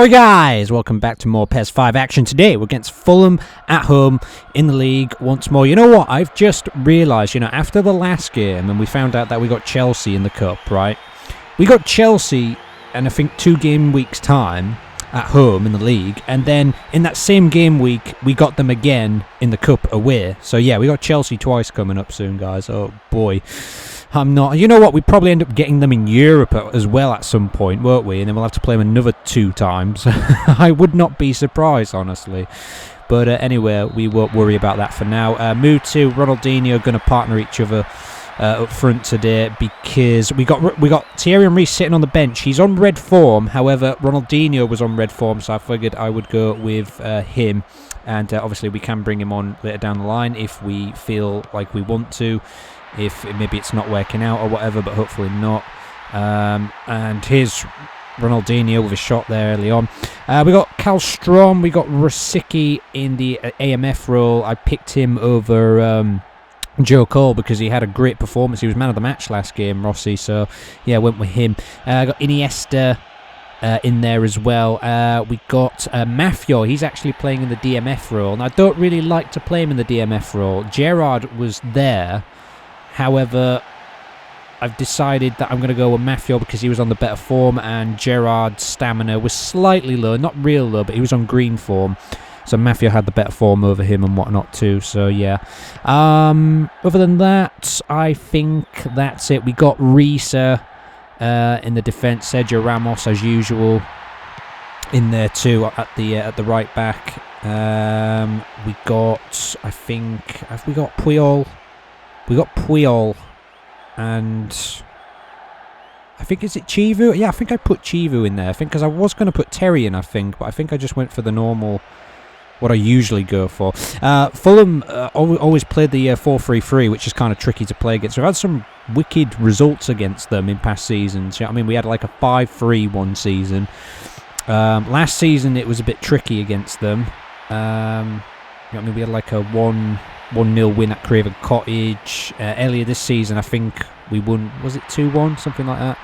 Alright guys, welcome back to more PES 5 action. Today we're against Fulham at home in the league once more. You know what, I've just realised, after the last game and we found out that we got Chelsea in the cup, right? We got Chelsea in I think 2 game weeks time at home in the league, and then in that same game week we got them again in the cup away. So yeah, we got Chelsea twice coming up soon, guys. Oh boy. You know what, we'd probably end up getting them in Europe as well at some point, won't we? And then we'll have to play them another 2 times. I would not be surprised, honestly. But anyway, we won't worry about that for now. Mutu, Ronaldinho going to partner each other up front today because we got Thierry Henry sitting on the bench. He's on red form, however, Ronaldinho was on red form, so I figured I would go with him. And obviously we can bring him on later down the line if we feel like we want to. If maybe it's not working out or whatever, but hopefully not. And here's Ronaldinho with a shot there early on. We got Kallstrom, we got Rosicky in the AMF role. I picked him over Joe Cole because he had a great performance. He was man of the match last game, Rossi, so yeah, I went with him. I got Iniesta in there as well. We got Mafio. He's actually playing in the DMF role, and I don't really like to play him in the DMF role. Gerrard was there. However, I've decided that I'm going to go with Mafio because he was on the better form, and Gerrard's stamina was slightly low, not real low, but he was on green form. So Mafio had the better form over him and whatnot too, so yeah. Other than that, I think that's it. We got Risa in the defence, Sergio Ramos as usual in there too at the right back. We got, I think, have we got Puyol? We got Puyol, and I think, is it Chivu? Yeah, I think I put Chivu in there. I think because I was going to put Terry in, I think, but I think I just went for the normal, what I usually go for. Fulham always played the 4-3-3, which is kind of tricky to play against. We've had some wicked results against them in past seasons. You know what I mean? We had like a 5-3 one season. Last season it was a bit tricky against them. You know what I mean? We had like a 1-0 win at Craven Cottage. Earlier this season, I think we won, was it 2-1? Something like that.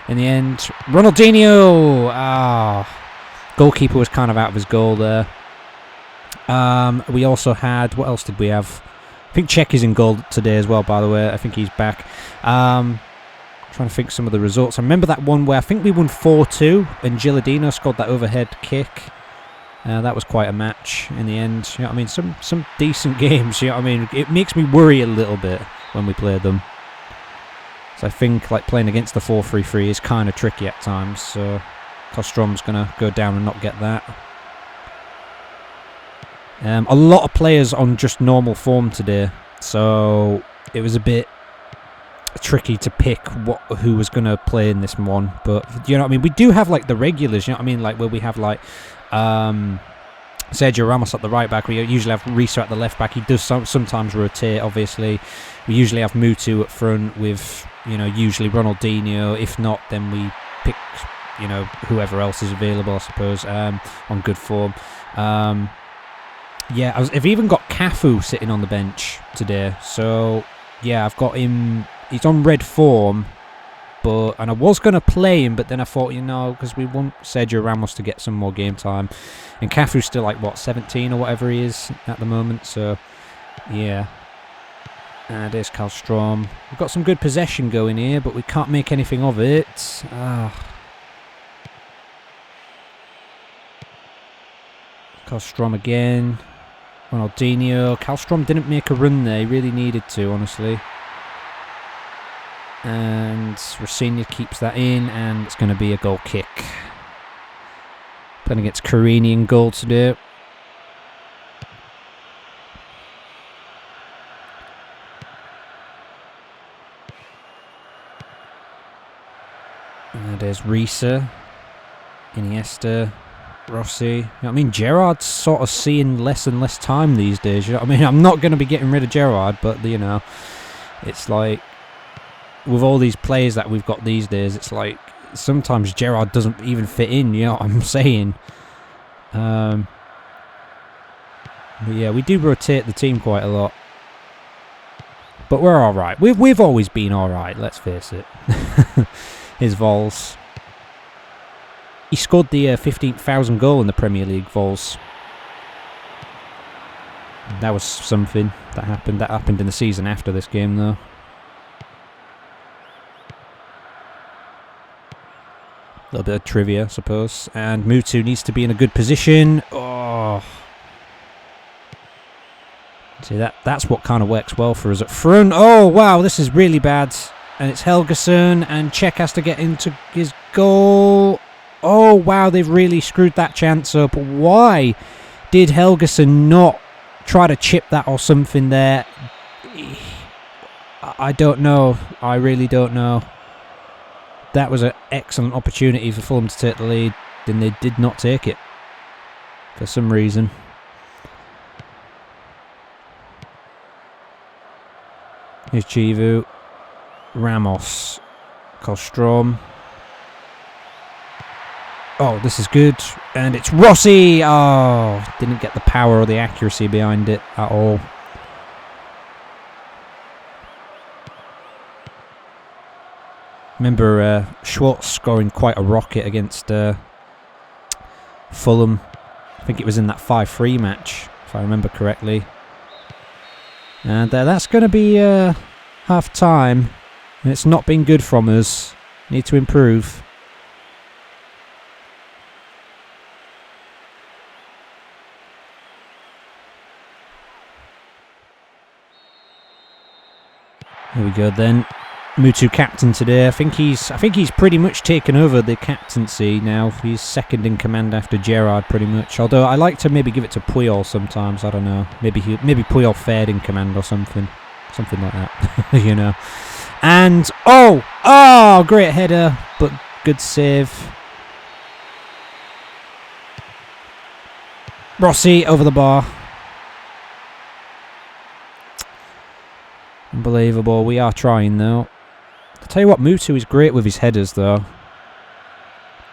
In the end, Ronaldinho! Goalkeeper was kind of out of his goal there. We also had, what else did we have? I think Czech is in goal today as well, by the way. I think he's back. Trying to think some of the results. I remember that one where I think we won 4-2 and Gilardino scored that overhead kick. That was quite a match in the end. You know what I mean? Some decent games. You know what I mean? It makes me worry a little bit when we play them. So I think like playing against the 4-3-3 is kind of tricky at times. So Kostrom's gonna go down and not get that. A lot of players on just normal form today, so it was a bit tricky to pick who was gonna play in this one. But you know what I mean? We do have like the regulars. You know what I mean? Like where we have like. Sergio Ramos at the right back. We usually have Risa at the left back. He does sometimes rotate, obviously. We usually have Mutu up front with, usually Ronaldinho. If not, then we pick, whoever else is available, I suppose, on good form. Yeah, I've even got Cafu sitting on the bench today. So, yeah, I've got him. He's on red form. And I was going to play him, but then I thought, because we want Sergio Ramos to get some more game time. And Cafu's still like, 17 or whatever he is at the moment. So, yeah. There's Kallstrom. We've got some good possession going here, but we can't make anything of it. Kallstrom again. Ronaldinho. Kallstrom didn't make a run there. He really needed to, honestly. And Rosinha keeps that in, and it's going to be a goal kick. Playing against Carini in goal today. And there's Risa, Iniesta, Rossi. You know what I mean? Gerrard's sort of seeing less and less time these days. You know what I mean? I'm not going to be getting rid of Gerrard, but it's like, with all these players that we've got these days, it's like sometimes Gerrard doesn't even fit in, you know what I'm saying? But yeah, we do rotate the team quite a lot. But we're alright. We've always been alright, let's face it. His Vols. He scored the 15,000 goal in the Premier League, Vols. That was something that happened. That happened in the season after this game, though. A little bit of trivia, I suppose. And Mutu needs to be in a good position. Oh. See, that's what kind of works well for us at front. Oh, wow, this is really bad. And it's Helgason, and Cech has to get into his goal. Oh, wow, they've really screwed that chance up. Why did Helgason not try to chip that or something there? I don't know. I really don't know. That was an excellent opportunity for Fulham to take the lead, and they did not take it for some reason. Here's Chivu, Ramos, Kallstrom. Oh, this is good, and it's Rossi. Oh, didn't get the power or the accuracy behind it at all. Remember Schwartz scoring quite a rocket against Fulham. I think it was in that 5-3 match, if I remember correctly. And that's going to be half time. And it's not been good from us. Need to improve. Here we go then. Mutu captain today. I think he's pretty much taken over the captaincy now. He's second in command after Gerrard, pretty much. Although I like to maybe give it to Puyol sometimes. I don't know. Maybe Puyol third in command or something like that. You know. And oh, great header, but good save. Rossi over the bar. Unbelievable. We are trying though. I'll tell you what, Mutu is great with his headers though.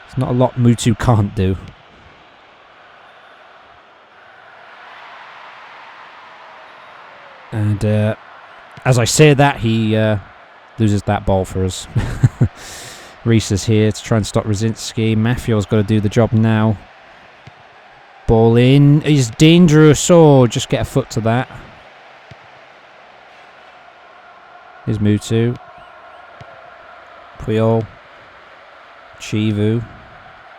There's not a lot Mutu can't do. And as I say that, he loses that ball for us. Reese is here to try and stop Rosiński. Mafio's got to do the job now. Ball in. He's dangerous. Oh, just get a foot to that. Here's Mutu. Puyol. Chivu.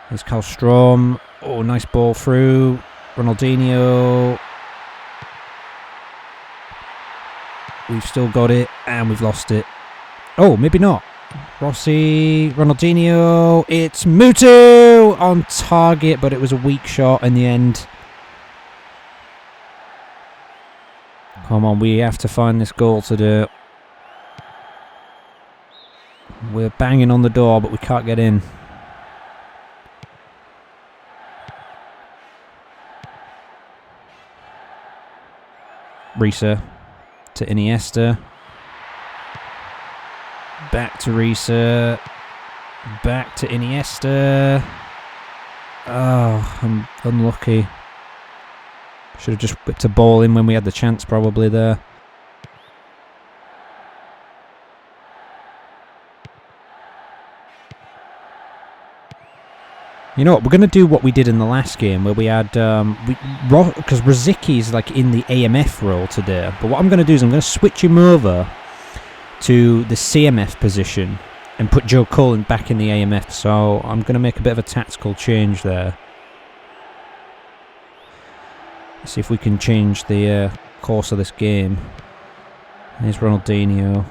Here's Kallstrom. Oh, nice ball through. Ronaldinho. We've still got it, and we've lost it. Oh, maybe not. Rossi, Ronaldinho. It's Mutu on target, but it was a weak shot in the end. Come on, we have to find this goal to do. We're banging on the door, but we can't get in. Risa to Iniesta. Back to Risa. Back to Iniesta. Oh, I'm unlucky. Should have just whipped a ball in when we had the chance probably there. You know what, we're going to do what we did in the last game where we had, because Rosiński's like in the AMF role today, but what I'm going to do is I'm going to switch him over to the CMF position and put Joe Cullen back in the AMF, so I'm going to make a bit of a tactical change there. Let's see if we can change the course of this game. Here's Ronaldinho.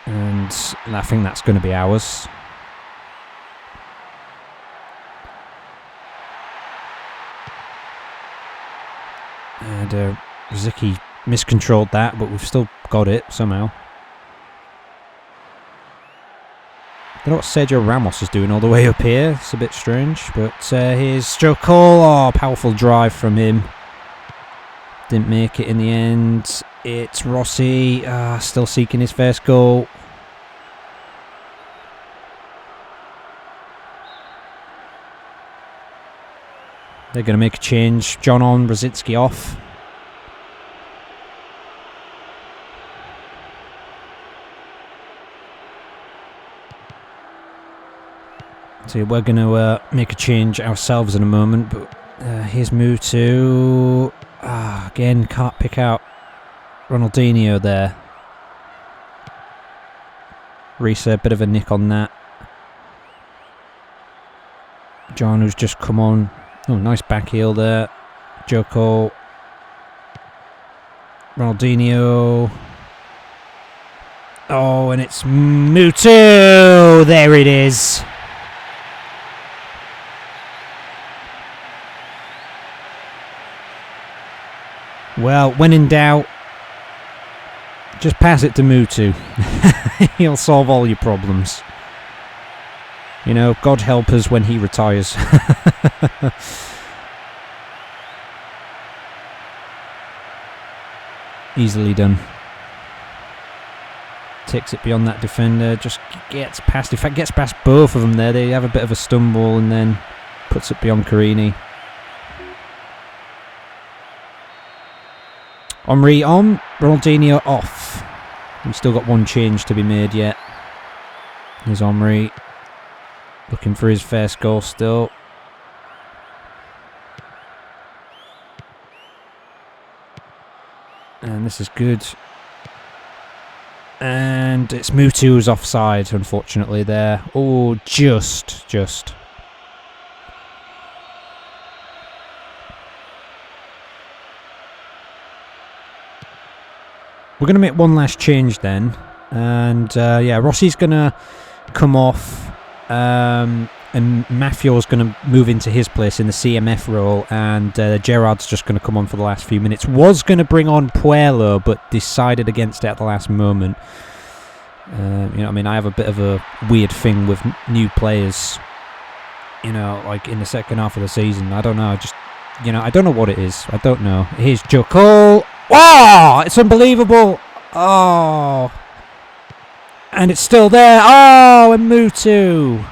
And I think that's going to be ours. And Rosiński miscontrolled that, but we've still got it somehow. I don't know what Sergio Ramos is doing all the way up here. It's a bit strange, but here's Joe Cole. Oh, powerful drive from him. Didn't make it in the end. It's Rossi, still seeking his first goal. They're going to make a change. John on, Rosiński off. So we're going to make a change ourselves in a moment, but here's Mutu. Again, can't pick out Ronaldinho there. Reese, a bit of a nick on that. John, who's just come on. Oh, nice back heel there. Joko. Ronaldinho. Oh, and it's Mutu! There it is. Well, when in doubt, just pass it to Mutu. He'll solve all your problems. You know, God help us when he retires. Easily done. Takes it beyond that defender, just gets past. In fact, gets past both of them there. They have a bit of a stumble and then puts it beyond Carini. Omri on, Ronaldinho off. We've still got one change to be made yet. Here's Omri. Looking for his first goal still. And this is good. And it's Mutu who's offside, unfortunately, there. Oh, just. We're going to make one last change then. And, yeah, Rossi's going to come off. And Mafio's going to move into his place in the CMF role, and Gerard's just going to come on for the last few minutes. Was going to bring on Puello, but decided against it at the last moment. You know what I mean? I have a bit of a weird thing with new players, you know, like in the second half of the season. I don't know, I don't know what it is. I don't know. Here's Joko. Oh, it's unbelievable. Oh. And it's still there. Oh, and Mutu.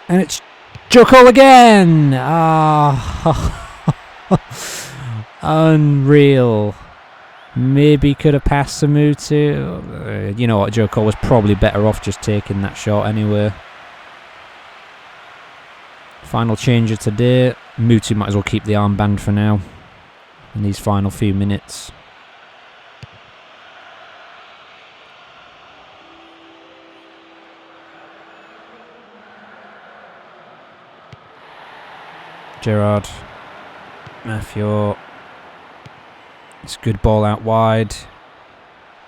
And it's Joko again. Ah, unreal. Maybe could have passed to Mutu. You know what, Joko was probably better off just taking that shot anyway. Final change of today. Mutu might as well keep the armband for now in these final few minutes. Gerard, Mafio. It's a good ball out wide.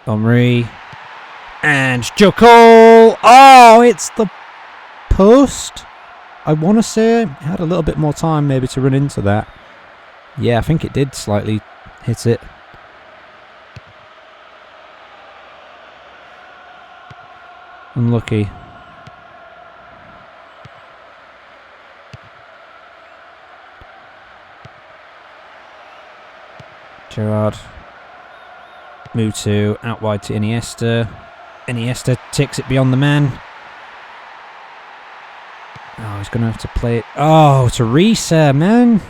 Omri. And Joko! Oh, it's the post. I want to say it had a little bit more time maybe to run into that. Yeah, I think it did slightly hit it. Unlucky. Gerard. Mutu out wide to Iniesta. Iniesta takes it beyond the man. Oh, he's going to have to play it. Oh, Teresa, man.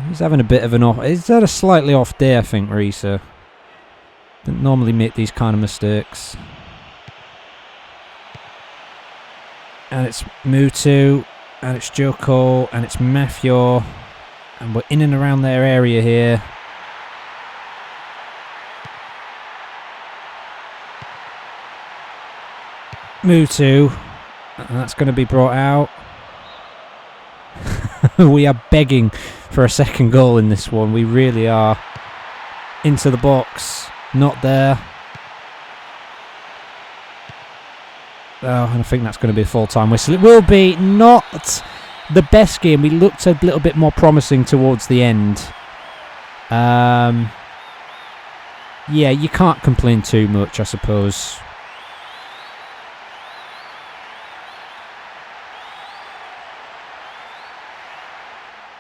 He's having a bit of an off. Is that a slightly off day, I think, Teresa? Doesn't normally make these kind of mistakes. And it's Mutu. And it's Joko. And it's Mafio. And we're in and around their area here. Mutu. And that's going to be brought out. We are begging for a second goal in this one. We really are. Into the box. Not there. Oh, and I think that's going to be a full-time whistle. It will be. Not the best game. We looked a little bit more promising towards the end. Yeah, you can't complain too much, I suppose.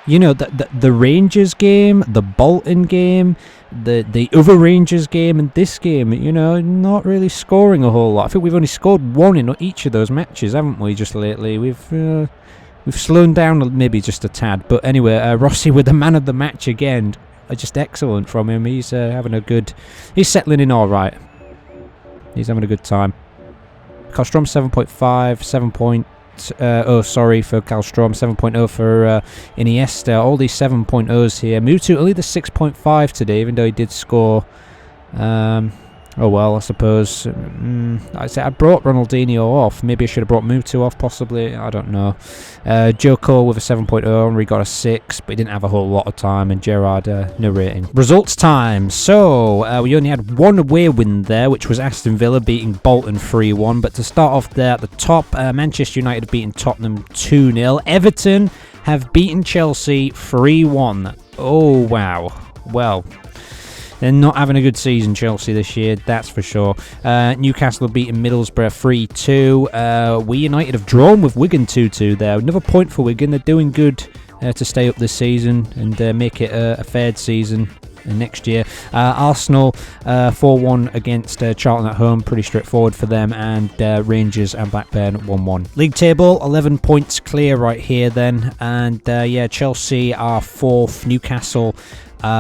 You know, the Rangers game, the Bolton game, the other Rangers game, and this game, you know, not really scoring a whole lot. I think we've only scored one in each of those matches, haven't we, just lately? We've slowed down maybe just a tad. But anyway, Rossi with the man of the match again. Just excellent from him. He's having a good... He's settling in all right. He's having a good time. Kallstrom 7.5, 7.0, sorry, for Kallstrom, 7.0 for Iniesta. All these 7.0s here. Mutu only the 6.5 today, even though he did score. Oh well, I suppose. I brought Ronaldinho off. Maybe I should have brought Mutu off, possibly. I don't know. Joko with a 7.0, and we got a 6, but he didn't have a whole lot of time. And Gerrard, no rating. Results time. So, we only had one away win there, which was Aston Villa beating Bolton 3-1. But to start off there at the top, Manchester United have beaten Tottenham 2-0. Everton have beaten Chelsea 3-1. Oh, wow. Well, they're not having a good season, Chelsea, this year, that's for sure. Newcastle have beaten Middlesbrough 3-2. We United have drawn with Wigan 2-2 there. Another point for Wigan. They're doing good to stay up this season and make it a fair season next year. Arsenal 4-1 against Charlton at home. Pretty straightforward for them. And Rangers and Blackburn 1-1. League table, 11 points clear right here then. And yeah, Chelsea are 4th. Newcastle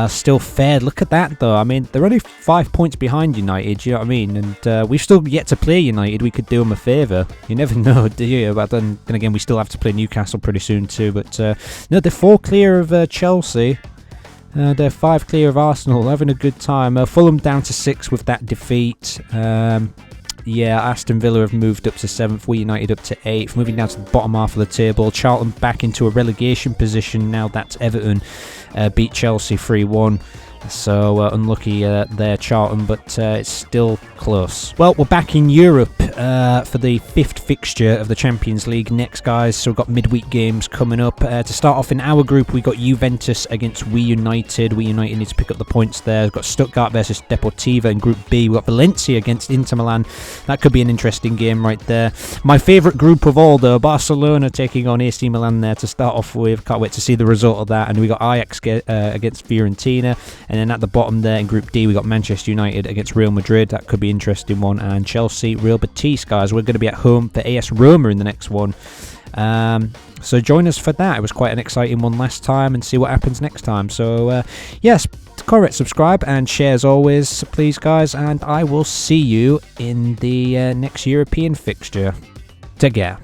still fared. Look at that though. I mean, they're only 5 points behind United, you know what I mean? And we've still yet to play United. We could do them a favour. You never know, do you? But then again, we still have to play Newcastle pretty soon too. But no, they're 4 clear of Chelsea. They're 5 clear of Arsenal. Having a good time. Fulham down to 6 with that defeat. Yeah, Aston Villa have moved up to 7th, we United up to 8th, moving down to the bottom half of the table. Charlton back into a relegation position now. That's Everton beat Chelsea 3-1. So unlucky there, Charlton, but it's still close. Well, we're back in Europe for the 5th fixture of the Champions League next, guys. So we've got midweek games coming up. To start off in our group, we got Juventus against We United. We United need to pick up the points there. We've got Stuttgart versus Deportiva in Group B. We've got Valencia against Inter Milan. That could be an interesting game right there. My favourite group of all, though, Barcelona taking on AC Milan there to start off with. Can't wait to see the result of that. And we got Ajax against Fiorentina. And then at the bottom there in Group D, we got Manchester United against Real Madrid. That could be an interesting one. And Chelsea, Real Betis, guys. We're going to be at home for AS Roma in the next one. So join us for that. It was quite an exciting one last time, and see what happens next time. So yes, correct, subscribe and share as always, please, guys. And I will see you in the next European fixture. Take care.